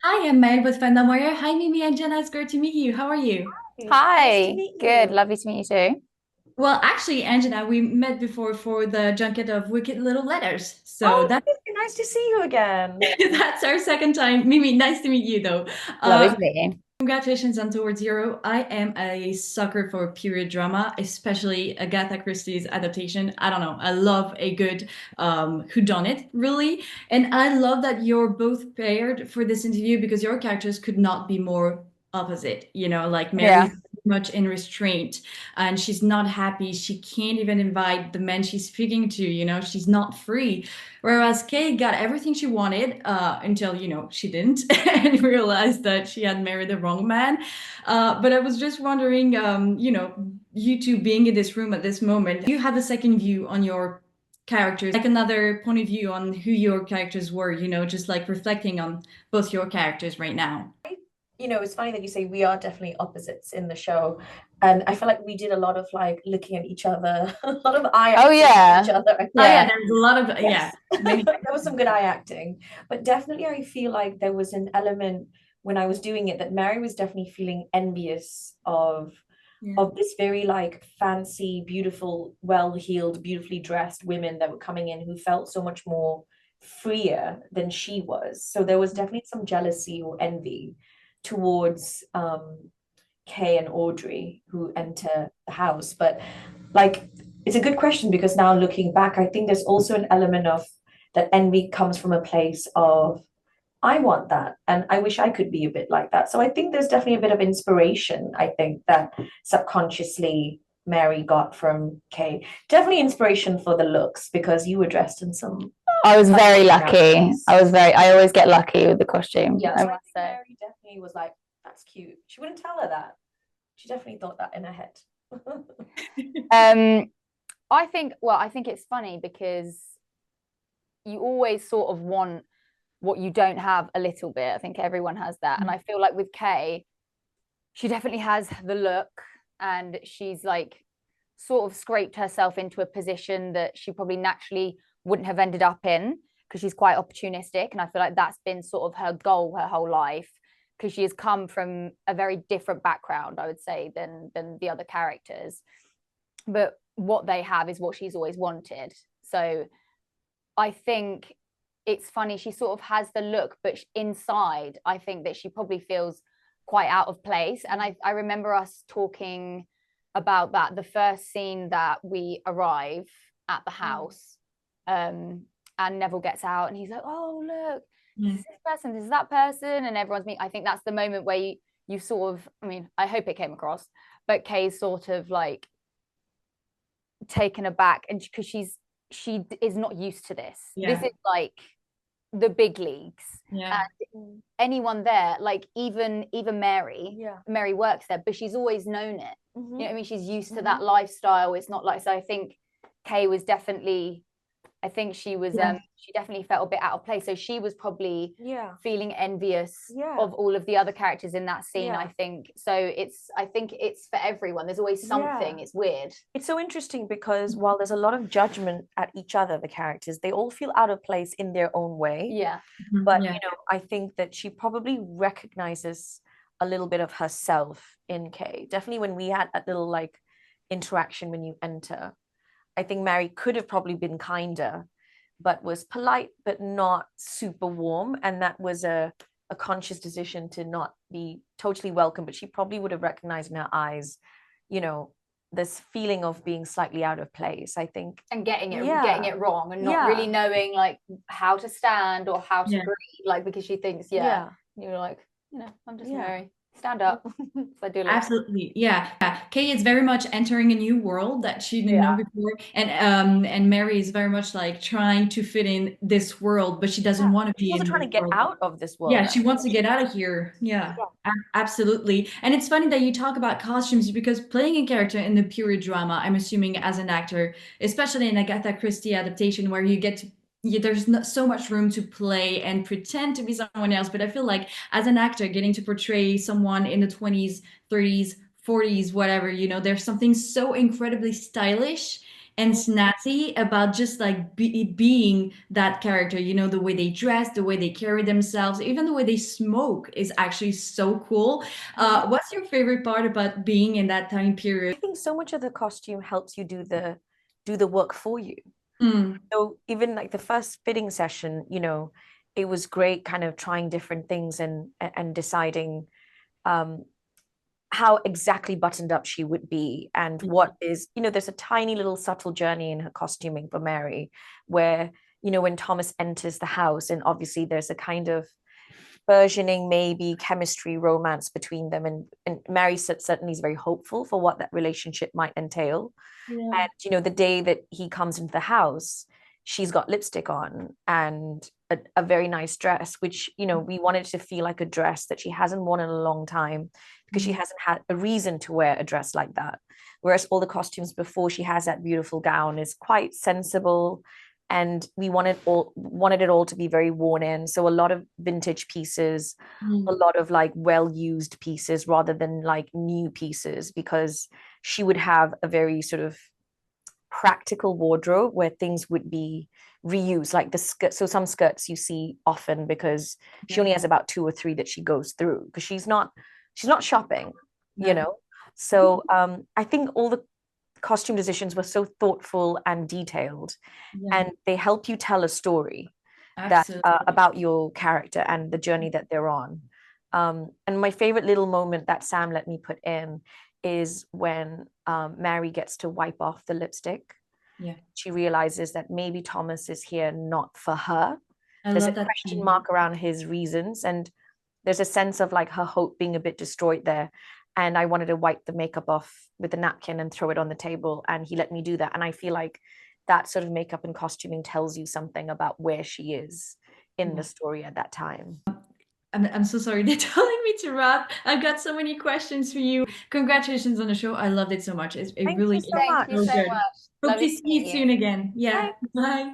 Hi, I'm Meg with FandomWire. Hi, Mimi and Jenna. It's great to meet you. How are you? Nice to Hi, meet good. you. Lovely to meet you too. Well, actually, Anjana, we met before for the junket of Wicked Little Letters. So Oh, that nice to see you again. that's our second time. Mimi, nice to meet you though. Lovely Uh, to meet you. Congratulations on Towards Zero. I am a sucker for period drama, especially Agatha Christie's adaptation. I don't know. I love a good whodunit, really. And I love that you're both paired for this interview because your characters could not be more opposite. Like Yeah. Mary's much in restraint and she's not happy. She can't even invite the men she's speaking to, she's not free. Whereas Kay got everything she wanted until, she didn't and realized that she had married the wrong man. But I was just wondering, you two being in this room at this moment, you have a second view on your characters, like another point of view on who your characters were, just like reflecting on both your characters right now. It's funny that you say we are definitely opposites in the show. And I feel like we did a lot of like looking at each other, a lot of eye Oh acting with each yeah. other, I Oh, think. yeah, Yeah. there's a lot of, yeah, Yes. many. There was some good eye acting. But definitely I feel like there was an element when I was doing it that Mary was definitely feeling envious Yeah. of this very like fancy, beautiful, well-heeled, beautifully dressed women that were coming in who felt so much more freer than she was. So there was definitely some jealousy or envy towards Kay and Audrey who enter the house. But like it's a good question because now looking back, I think there's also an element of that envy comes from a place of I want that. And I wish I could be a bit like that. So I think there's definitely a bit of inspiration, I think, that subconsciously Mary got from Kay. Definitely inspiration for the looks because you were dressed in some I was very stunning lucky. outfits. I always get lucky with the costume, Yeah, I so I must think say. Mary definitely was like, that's cute. She wouldn't tell her that. She definitely thought that in her head. Um, I think it's funny because you always sort of want what you don't have a little bit. I think everyone has that. And I feel like with Kay, she definitely has the look and she's like sort of scraped herself into a position that she probably naturally wouldn't have ended up in because she's quite opportunistic. And I feel like that's been sort of her goal her whole life because she has come from a very different background, I would say, than the other characters. But what they have is what she's always wanted. So I think it's funny. She sort of has the look, but inside, I think that she probably feels quite out of place. And I remember us talking about that the first scene that we arrive at the house, and Neville gets out and he's like, "Oh, look, this Yeah. is this person, this is that person," and everyone's meeting. I think that's the moment where you sort of, I mean, I hope it came across, but Kay's sort of like taken aback and because she is not used to this. This Yeah. is like the big leagues. Yeah. And anyone there, like even Mary, Yeah. Mary works there, but she's always known it. Mm-hmm. You know what I mean? She's used to Mm-hmm. that lifestyle. It's not like, so I think Kay was definitely, I think Yeah. she definitely felt a bit out of place. So she was probably Yeah. feeling envious Yeah. of all of the other characters in that scene, I Yeah. think. So I think it's for everyone. There's always Yeah. something. It's weird. It's so interesting because while there's a lot of judgment at each other, the characters, they all feel out of place in their own way. Yeah. But, Yeah. I think that she probably recognizes a little bit of herself in Kay. Definitely when we had that little like interaction when you enter, I think Mary could have probably been kinder, but was polite, but not super warm. And that was a conscious decision to not be totally welcome. But she probably would have recognized in her eyes, you know, this feeling of being slightly out of place. I think, And getting yeah, it wrong and not really yeah, knowing like how to stand or how to Yeah. greet, like because she thinks, yeah, yeah, you're like, I'm just yeah. Mary, stand up. So I do like, Absolutely. Yeah. Yeah. Kay is very much entering a new world that she didn't know yeah, before. And Mary is very much like trying to fit in this world, but she doesn't Yeah. want to She's be also in trying this to get world. out of this Yeah, world, she I wants to think. get out of here. Yeah, Yeah. absolutely. And it's funny that you talk about costumes because playing a character in the period drama, I'm assuming as an actor, especially in Agatha Christie adaptation, where you get to there's not so much room to play and pretend to be someone else. But I feel like as an actor, getting to portray someone in the 20s, 30s, 40s, whatever, there's something so incredibly stylish and snazzy about just like being that character. You know, the way they dress, the way they carry themselves, even the way they smoke is actually so cool. What's your favorite part about being in that time period? I think so much of the costume helps you do the work for you. Mm, So even like the first fitting session, it was great kind of trying different things and deciding um how exactly buttoned up she would be and what is, there's a tiny little subtle journey in her costuming for Mary where, when Thomas enters the house and obviously there's a kind of versioning, maybe chemistry, romance between them. And Mary certainly is very hopeful for what that relationship might entail. yeah. And, the day that he comes into the house, she's got lipstick on and a very nice dress, which, we wanted to feel like a dress that she hasn't worn in a long time because she hasn't had a reason to wear a dress like that. Whereas all the costumes before she has that beautiful gown is quite sensible. And we wanted it all to be very worn in. So a lot of vintage pieces, a Mm, lot of like well-used pieces rather than like new pieces, because she would have a very sort of practical wardrobe where things would be reused, like the skirt. So some skirts you see often because she yeah. only has about two or three that she goes through because she's not shopping, you Yeah. know. So I think all the costume decisions were so thoughtful and detailed, Yeah. and they help you tell a story that Absolutely. about your character and the journey that they're on. And my favorite little moment that Sam let me put in is when Mary gets to wipe off the lipstick. Yeah. She realizes that maybe Thomas is here not for her. I There's a love that question scene. mark around his reasons, and there's a sense of like her hope being a bit destroyed there. And I wanted to wipe the makeup off with a napkin and throw it on the table, and he let me do that. And I feel like that sort of makeup and costuming tells you something about where she is in the Yeah. story at that time. I'm so sorry. They're telling me to wrap. I've got so many questions for you. Congratulations on the show. I loved it so much. It Thank really you is so Thank you so much. so good. much. Hope to Lovely see to you meet you. soon again. Yeah. Bye. Bye.